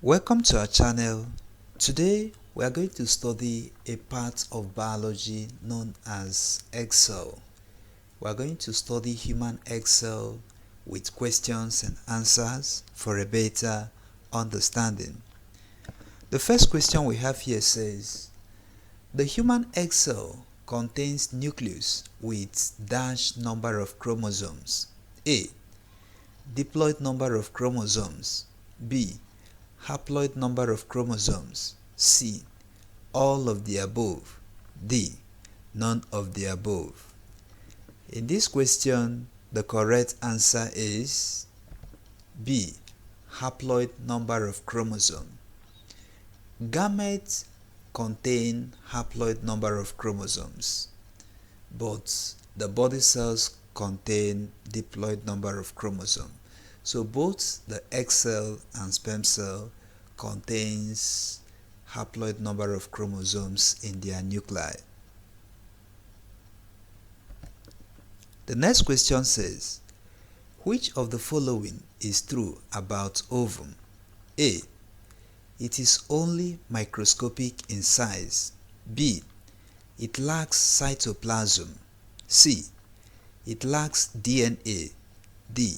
Welcome to our channel. Today we are going to study a part of biology known as egg cell. We are going to study human egg cell with questions and answers for a better understanding. The first question we have here says, the human egg cell contains nucleus with dash number of chromosomes. A. Diploid number of chromosomes. B. Haploid number of chromosomes. C. All of the above. D. None of the above. In this question, the correct answer is B. Haploid number of chromosome. Gametes contain haploid number of chromosomes, but the body cells contain diploid number of chromosomes. So both the egg cell and sperm cell contains haploid number of chromosomes in their nuclei. The next question says, which of the following is true about ovum? A. It is only microscopic in size. B. It lacks cytoplasm. C. It lacks DNA. D.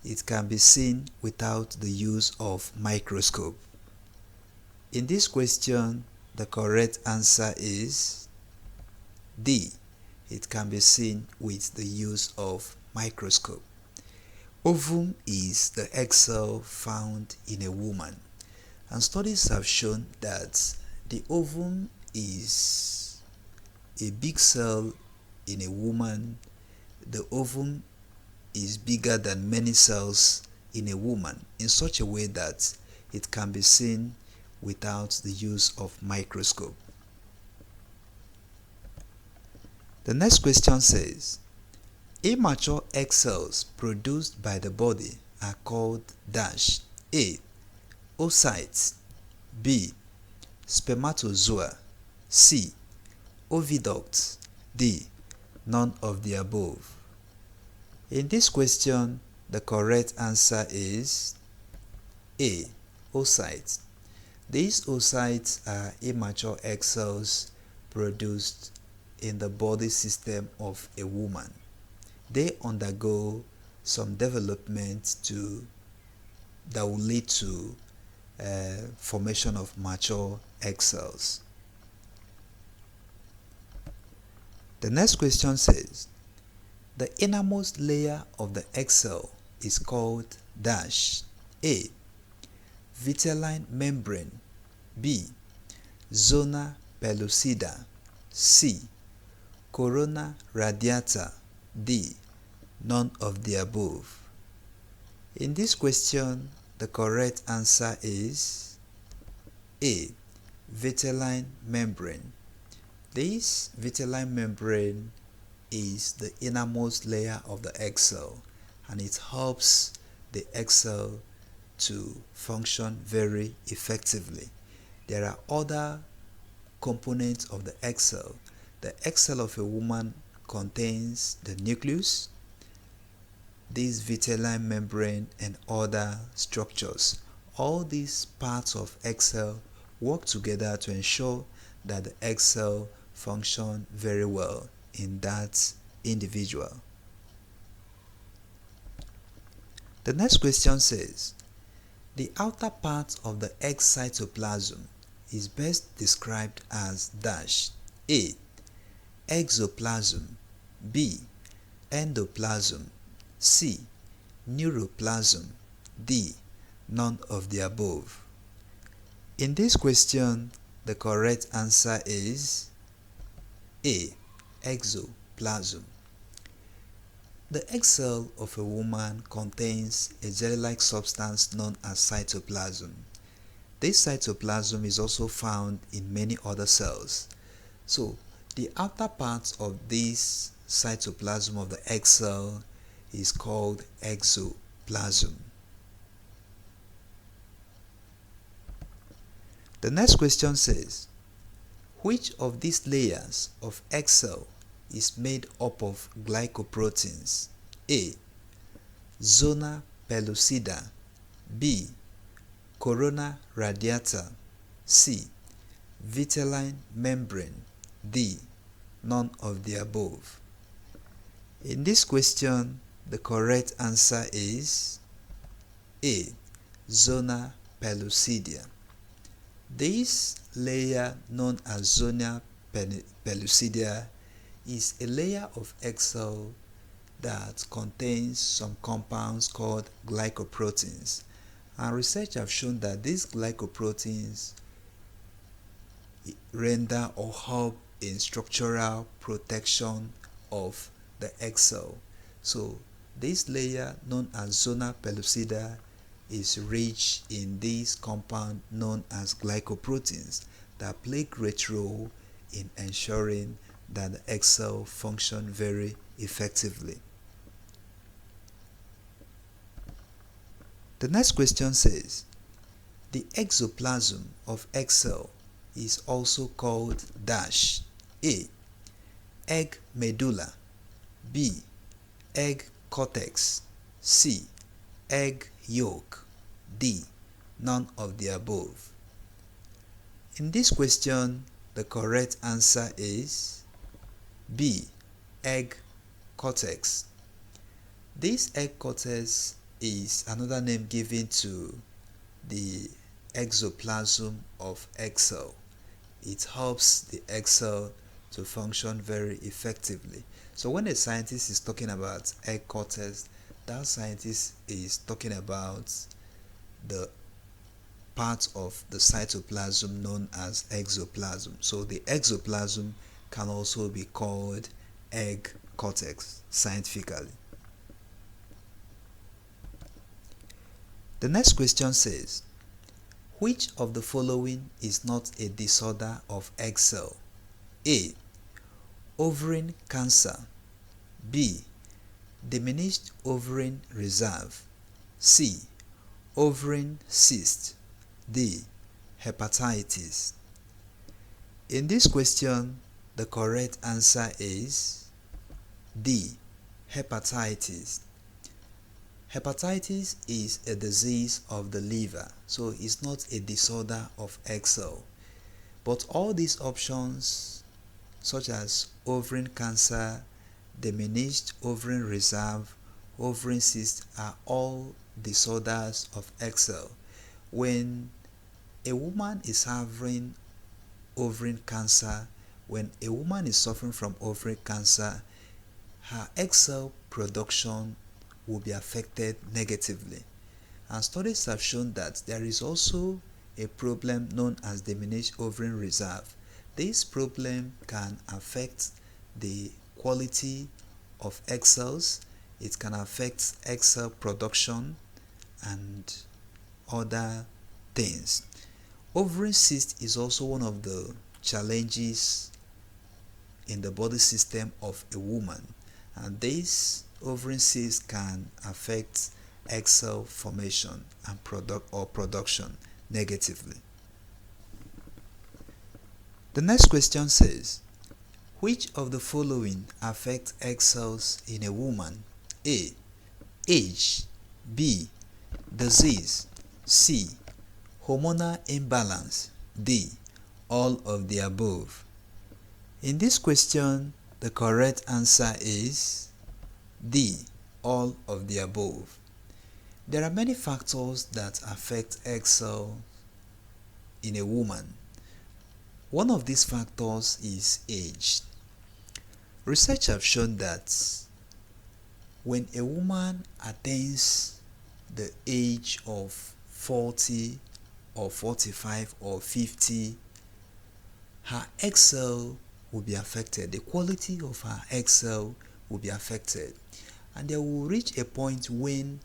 It can be seen without the use of microscope. In this question, the correct answer is D. It can be seen with the use of microscope. Ovum is the egg cell found in a woman, and studies have shown that the ovum is a big cell in a woman. The ovum is bigger than many cells in a woman in such a way that it can be seen without the use of microscope. The next question says, immature egg cells produced by the body are called dash. A. Oocytes. B. Spermatozoa. C. Oviducts. D. None of the above. In this question, the correct answer is A. Oocytes. These oocytes are immature egg cells produced in the body system of a woman. They undergo some development that will lead to formation of mature egg cells. The next question says, the innermost layer of the egg cell is called dash. A. Vitelline membrane. B. Zona pellucida. C. Corona radiata. D. None of the above. In this question, the correct answer is A. Vitelline membrane. This vitelline membrane is the innermost layer of the egg cell, and it helps the egg cell to function very effectively. There are other components of the egg cell. The egg cell of a woman contains the nucleus, this vitelline membrane, and other structures. All these parts of egg cell work together to ensure that the egg cell function very well in that individual. The next question says, the outer part of the egg cytoplasm is best described as dash. A. Exoplasm. B. Endoplasm. C. Neuroplasm. D. None of the above. In this question, the correct answer is A. Exoplasm. The egg cell of a woman contains a jelly-like substance known as cytoplasm. This cytoplasm is also found in many other cells. So, the outer part of this cytoplasm of the egg cell is called exoplasm. The next question says, which of these layers of egg cell is made up of glycoproteins? A. Zona pellucida. B. corona radiata. C. Vitelline membrane. D. None of the above. In this question, the correct answer is A. Zona pellucidea. This layer, known as zona pellucidea, is a layer of egg cell that contains some compounds called glycoproteins. And research have shown that these glycoproteins render or help in structural protection of the egg cell. So this layer, known as zona pellucidea, is rich in this compound known as glycoproteins that play great role in ensuring that the egg cell function very effectively. The next question says, the exoplasm of egg cell is also called dash. A. Egg medulla. B. Egg cortex. C. Egg yolk. D. None of the above. In this question, the correct answer is B. Egg cortex. This egg cortex is another name given to the exoplasm of egg cell. It helps the egg cell to function very effectively. So when a scientist is talking about egg cortex, that scientist is talking about the part of the cytoplasm known as exoplasm. So the exoplasm can also be called egg cortex scientifically. The next question says, which of the following is not a disorder of egg cell? A. Ovarian cancer. B. Diminished ovarian reserve. C. Ovarian cyst. D. Hepatitis. In this question, the correct answer is D. Hepatitis. Hepatitis is a disease of the liver, so it's not a disorder of egg cell. But all these options, such as ovarian cancer, diminished ovarian reserve, ovarian cyst, are all disorders of egg cell. When a woman is having ovarian cancer, when a woman is suffering from ovarian cancer, her egg cell production will be affected negatively. And studies have shown that there is also a problem known as diminished ovarian reserve. This problem can affect the quality of egg cells, it can affect egg cell production and other things. Ovarian cyst is also one of the challenges in the body system of a woman, and this ovarian cyst can affect egg cell formation and production negatively. The next question says, which of the following affect egg cells in a woman? A. Age. B. Disease. C. Hormonal imbalance. D. All of the above. In this question, the correct answer is D. All of the above. There are many factors that affect egg cells in a woman. One of these factors is age. Research have shown that when a woman attains the age of 40 or 45 or 50, her egg cell will be affected. The quality of her egg cell will be affected. And they will reach a point when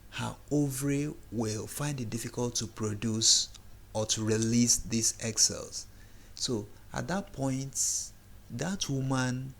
her ovary will find it difficult to produce or to release these egg cells. So at that point, that woman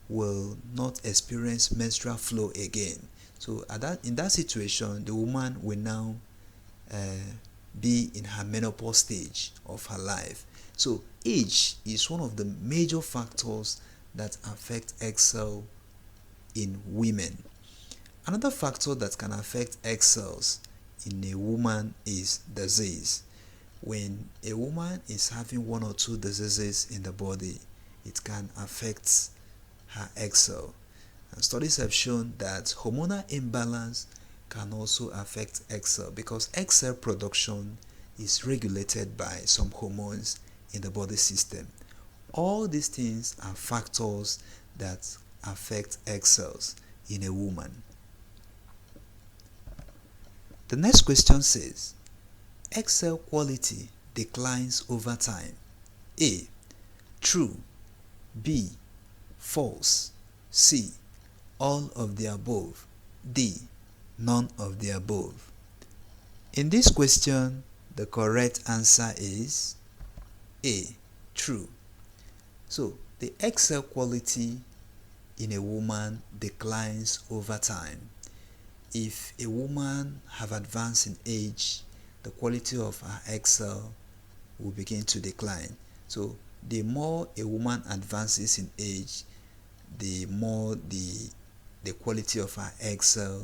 will not experience menstrual flow again. So in that situation, the woman will now be in her menopause stage of her life. So age is one of the major factors that affect egg cell in women. Another factor that can affect egg cells in a woman is disease. When a woman is having one or two diseases in the body, it can affect her egg cell. And studies have shown that hormonal imbalance can also affect egg cell, because egg cell production is regulated by some hormones in the body system. All these things are factors that affect egg cells in a woman. The next question says, egg cell quality declines over time. A. True. B. False. C. All of the above. D. None of the above. In this question, the correct answer is A. True. So, the egg cell quality in a woman declines over time. If a woman have advanced in age, the quality of her egg cell will begin to decline. So the more a woman advances in age, the more the quality of her egg cell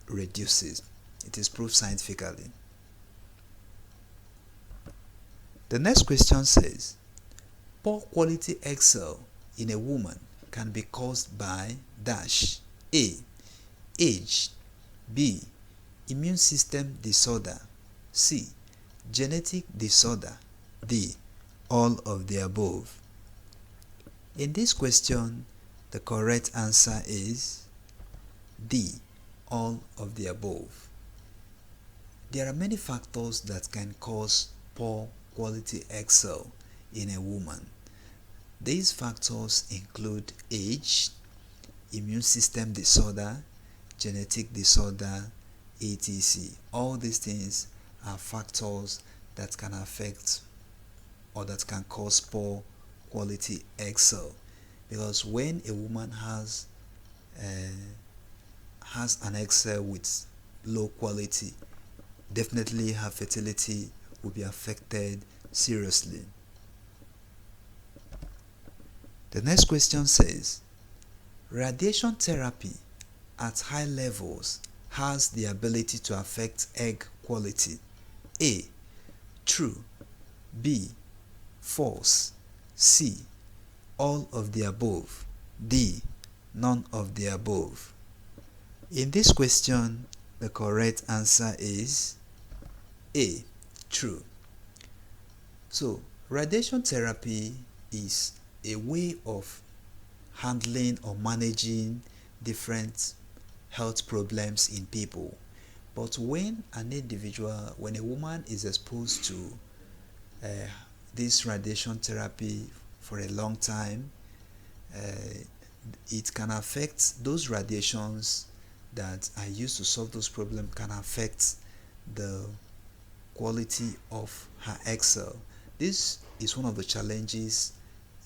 reduces. It is proved scientifically. The next question says, poor quality egg cell in a woman can be caused by dash. A. Age. B. Immune system disorder. C. Genetic disorder. D. All of the above. In this question, the correct answer is D. All of the above. There are many factors that can cause poor quality egg cell in a woman. These factors include age, immune system disorder, genetic disorder, etc. All these things are factors that can affect or that can cause poor quality egg cell. Because when a woman has an egg cell with low quality, definitely her fertility will be affected seriously. The next question says, radiation therapy at high levels has the ability to affect egg quality. A. True. B. False. C. All of the above. D. None of the above. In this question, the correct answer is A. True. So, radiation therapy is a way of handling or managing different health problems in people. But when a woman is exposed to this radiation therapy for a long time, it can affect those radiations that are used to solve those problems, can affect the quality of her egg cell. This is one of the challenges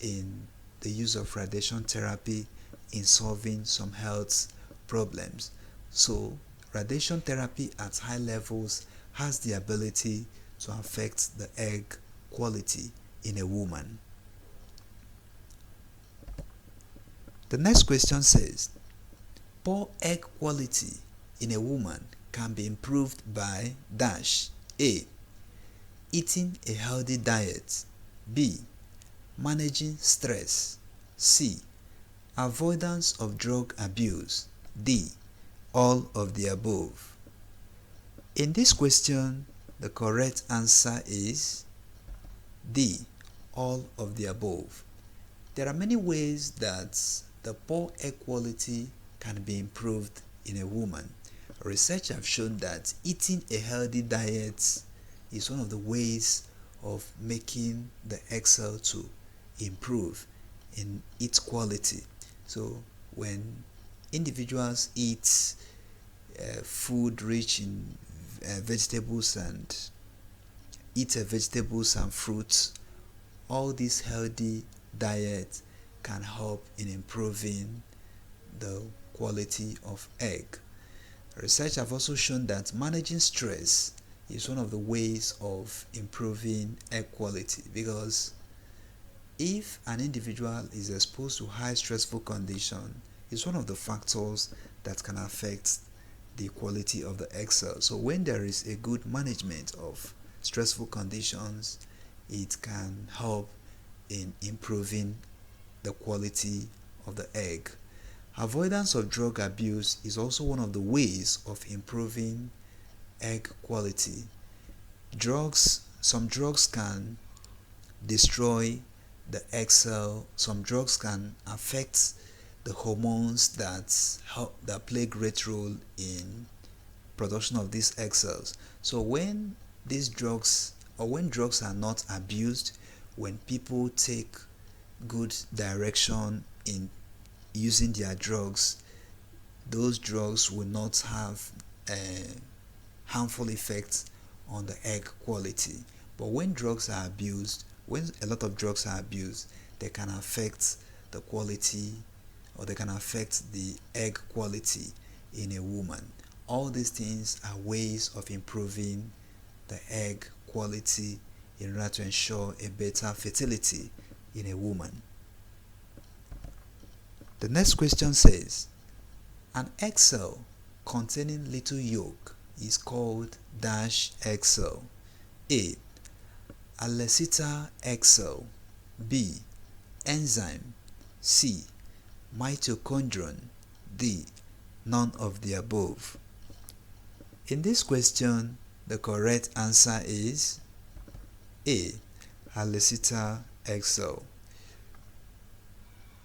in the use of radiation therapy in solving some health problems. So, radiation therapy at high levels has the ability to affect the egg quality in a woman. The next question says, poor egg quality in a woman can be improved by dash. A. Eating a healthy diet. B. Managing stress. C. Avoidance of drug abuse. D. All of the above. In this question, the correct answer is D. All of the above. There are many ways that the poor egg quality can be improved in a woman. Research have shown that eating a healthy diet is one of the ways of making the egg cell to improve in its quality. So when individuals eat food rich in vegetables and eat vegetables and fruits, all this healthy diet can help in improving the quality of egg. Research have also shown that managing stress is one of the ways of improving egg quality, because if an individual is exposed to high stressful condition, it's one of the factors that can affect the quality of the egg cell. So when there is a good management of stressful conditions, it can help in improving the quality of the egg. Avoidance of drug abuse is also one of the ways of improving egg quality. Some drugs can destroy the egg cell. Some drugs can affect the hormones that play a great role in production of these egg cells. So when these drugs are not abused, when people take good direction in using their drugs, those drugs will not have harmful effects on the egg quality. But when drugs are abused, when a lot of drugs are abused, they can affect the quality, or they can affect the egg quality in a woman. All these things are ways of improving the egg quality in order to ensure a better fertility in a woman. The next question says, an egg cell containing little yolk is called dash egg cell. A. Allecita egg cell. B. Enzyme. C. Mitochondrion. D. None of the above. In this question, the correct answer is A. Allecita egg cell.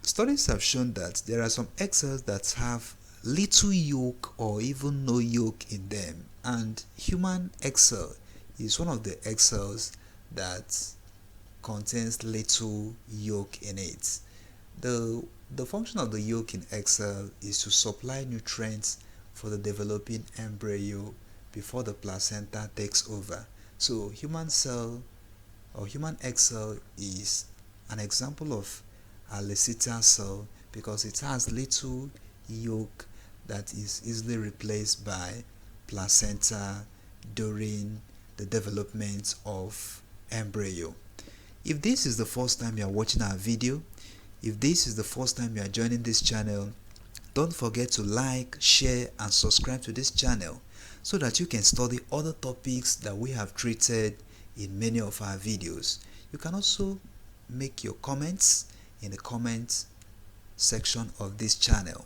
Studies have shown that there are some egg cells that have little yolk or even no yolk in them, and human egg cell is one of the egg cells that contains little yolk in it. The function of the yolk in egg cell is to supply nutrients for the developing embryo before the placenta takes over. So human cell or human egg cell is an example of Allecita cell because it has little yolk that is easily replaced by placenta during the development of embryo. If this is the first time you are watching our video, if this is the first time you are joining this channel, don't forget to like, share and subscribe to this channel so that you can study other topics that we have treated in many of our videos. You can also make your comments in the comment section of this channel.